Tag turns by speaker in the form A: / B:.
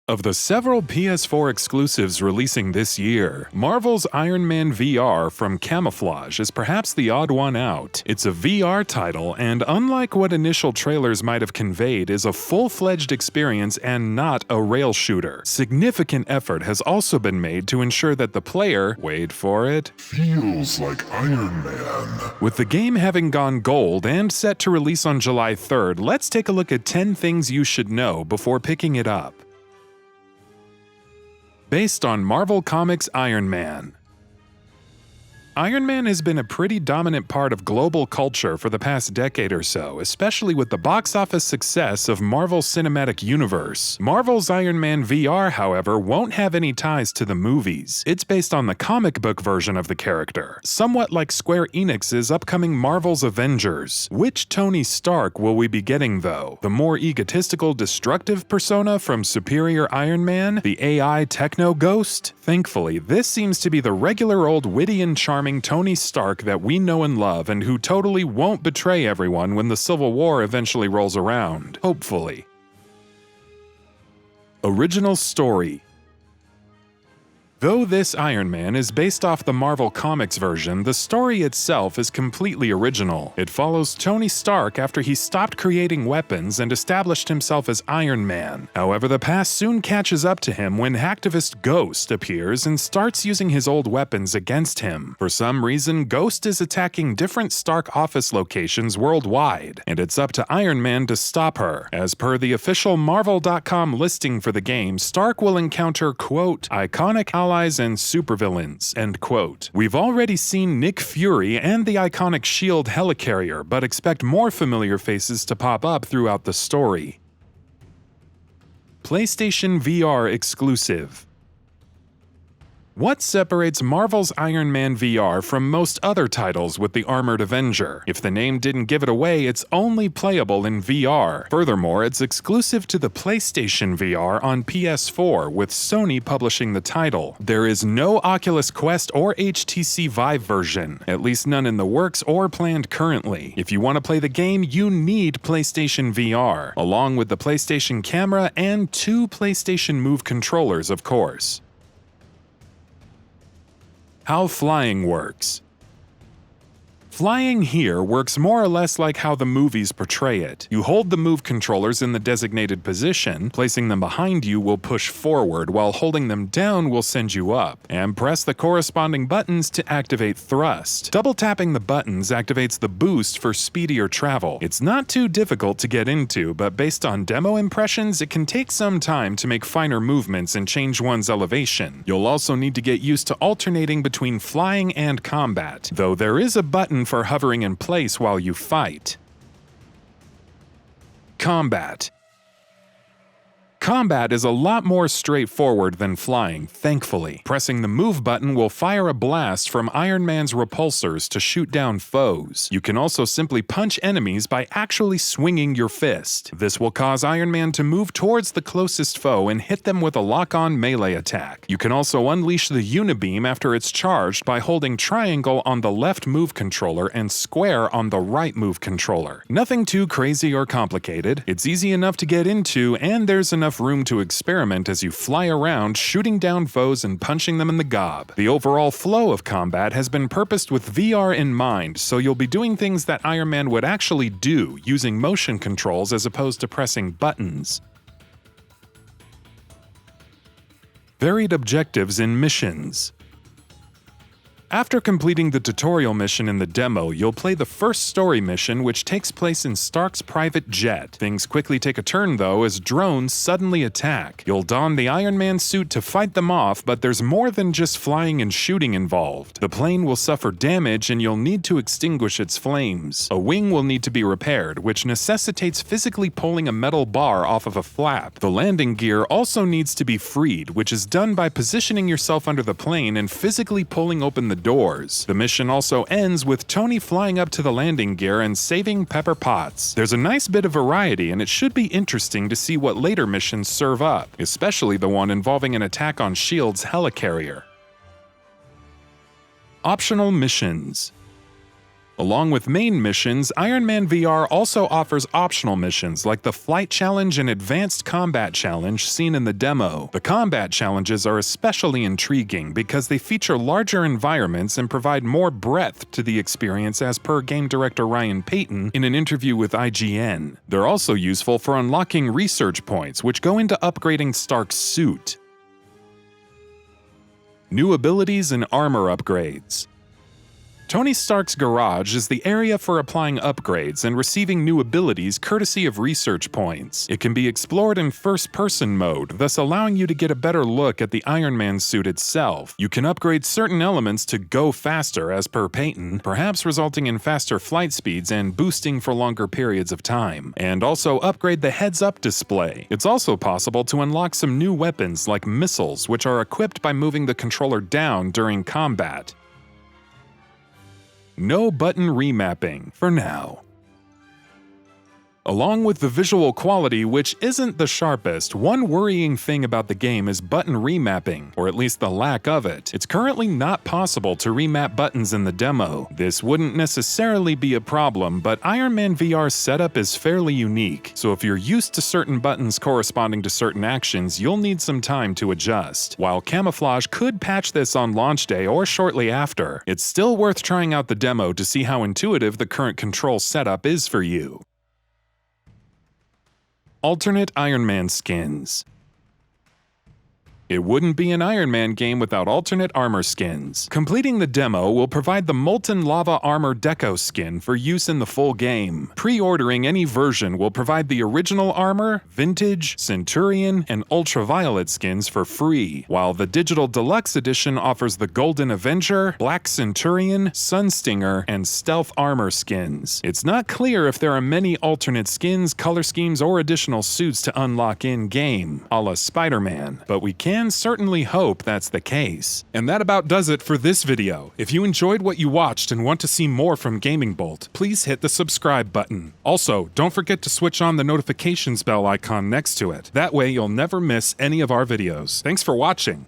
A: Of the several PS4 exclusives releasing this year, Marvel's Iron Man VR from Camouflaj is perhaps the odd one out. It's a VR title, and unlike what initial trailers might have conveyed, is a full-fledged experience and not a rail shooter. Significant effort has also been made to ensure that the player, wait for it,
B: feels like Iron Man.
A: With the game having gone gold and set to release on July 3rd, let's take a look at 10 things you should know before picking it up. Based on Marvel Comics' Iron Man. Iron Man has been a pretty dominant part of global culture for the past decade or so, especially with the box office success of Marvel's Cinematic Universe. Marvel's Iron Man VR, however, won't have any ties to the movies. It's based on the comic book version of the character, somewhat like Square Enix's upcoming Marvel's Avengers. Which Tony Stark will we be getting, though? The more egotistical, destructive persona from Superior Iron Man? The AI techno ghost? Thankfully, this seems to be the regular old witty and charming Tony Stark that we know and love, and who totally won't betray everyone when the Civil War eventually rolls around. Hopefully. Original story. Though this Iron Man is based off the Marvel Comics version, the story itself is completely original. It follows Tony Stark after he stopped creating weapons and established himself as Iron Man. However, the past soon catches up to him when hacktivist Ghost appears and starts using his old weapons against him. For some reason, Ghost is attacking different Stark office locations worldwide, and it's up to Iron Man to stop her. As per the official Marvel.com listing for the game, Stark will encounter, quote, iconic allies and supervillains, end quote. We've already seen Nick Fury and the iconic S.H.I.E.L.D. helicarrier, but expect more familiar faces to pop up throughout the story. PlayStation VR exclusive. What separates Marvel's Iron Man VR from most other titles with the Armored Avenger? If the name didn't give it away, it's only playable in VR. Furthermore, it's exclusive to the PlayStation VR on PS4, with Sony publishing the title. There is no Oculus Quest or HTC Vive version, at least none in the works or planned currently. If you want to play the game, you need PlayStation VR, along with the PlayStation Camera and 2 PlayStation Move controllers, of course. How flying works. Flying here works more or less like how the movies portray it. You hold the move controllers in the designated position, placing them behind you will push forward, while holding them down will send you up, and press the corresponding buttons to activate thrust. Double tapping the buttons activates the boost for speedier travel. It's not too difficult to get into, but based on demo impressions, it can take some time to make finer movements and change one's elevation. You'll also need to get used to alternating between flying and combat, though there is a button for hovering in place while you fight. Combat. Combat is a lot more straightforward than flying, thankfully. Pressing the move button will fire a blast from Iron Man's repulsors to shoot down foes. You can also simply punch enemies by actually swinging your fist. This will cause Iron Man to move towards the closest foe and hit them with a lock-on melee attack. You can also unleash the Unibeam after it's charged by holding triangle on the left move controller and square on the right move controller. Nothing too crazy or complicated. It's easy enough to get into, and there's enough room to experiment as you fly around, shooting down foes and punching them in the gob. The overall flow of combat has been purposed with VR in mind, so you'll be doing things that Iron Man would actually do, using motion controls as opposed to pressing buttons. Varied objectives in missions. After completing the tutorial mission in the demo, you'll play the first story mission, which takes place in Stark's private jet. Things quickly take a turn, though, as drones suddenly attack. You'll don the Iron Man suit to fight them off, but there's more than just flying and shooting involved. The plane will suffer damage, and you'll need to extinguish its flames. A wing will need to be repaired, which necessitates physically pulling a metal bar off of a flap. The landing gear also needs to be freed, which is done by positioning yourself under the plane and physically pulling open the doors. The mission also ends with Tony flying up to the landing gear and saving Pepper Potts. There's a nice bit of variety, and it should be interesting to see what later missions serve up, especially the one involving an attack on S.H.I.E.L.D.'s helicarrier. Optional missions. Along with main missions, Iron Man VR also offers optional missions like the Flight Challenge and Advanced Combat Challenge seen in the demo. The combat challenges are especially intriguing because they feature larger environments and provide more breadth to the experience, as per game director Ryan Payton in an interview with IGN. They're also useful for unlocking research points, which go into upgrading Stark's suit. New abilities and armor upgrades. Tony Stark's garage is the area for applying upgrades and receiving new abilities courtesy of research points. It can be explored in first-person mode, thus allowing you to get a better look at the Iron Man suit itself. You can upgrade certain elements to go faster, as per Payton, perhaps resulting in faster flight speeds and boosting for longer periods of time, and also upgrade the heads-up display. It's also possible to unlock some new weapons like missiles, which are equipped by moving the controller down during combat. No button remapping, for now. Along with the visual quality, which isn't the sharpest, one worrying thing about the game is button remapping, or at least the lack of it. It's currently not possible to remap buttons in the demo. This wouldn't necessarily be a problem, but Iron Man VR's setup is fairly unique, so if you're used to certain buttons corresponding to certain actions, you'll need some time to adjust. While Camouflaj could patch this on launch day or shortly after, it's still worth trying out the demo to see how intuitive the current control setup is for you. Alternate Iron Man skins. It wouldn't be an Iron Man game without alternate armor skins. Completing the demo will provide the Molten Lava Armor Deco skin for use in the full game. Pre-ordering any version will provide the original armor, Vintage, Centurion, and Ultraviolet skins for free, while the Digital Deluxe Edition offers the Golden Avenger, Black Centurion, Sunstinger, and Stealth Armor skins. It's not clear if there are many alternate skins, color schemes, or additional suits to unlock in-game, a la Spider-Man, but we can certainly hope that's the case. And that about does it for this video. If you enjoyed what you watched and want to see more from GamingBolt, please hit the subscribe button. Also, don't forget to switch on the notifications bell icon next to it. That way you'll never miss any of our videos. Thanks for watching.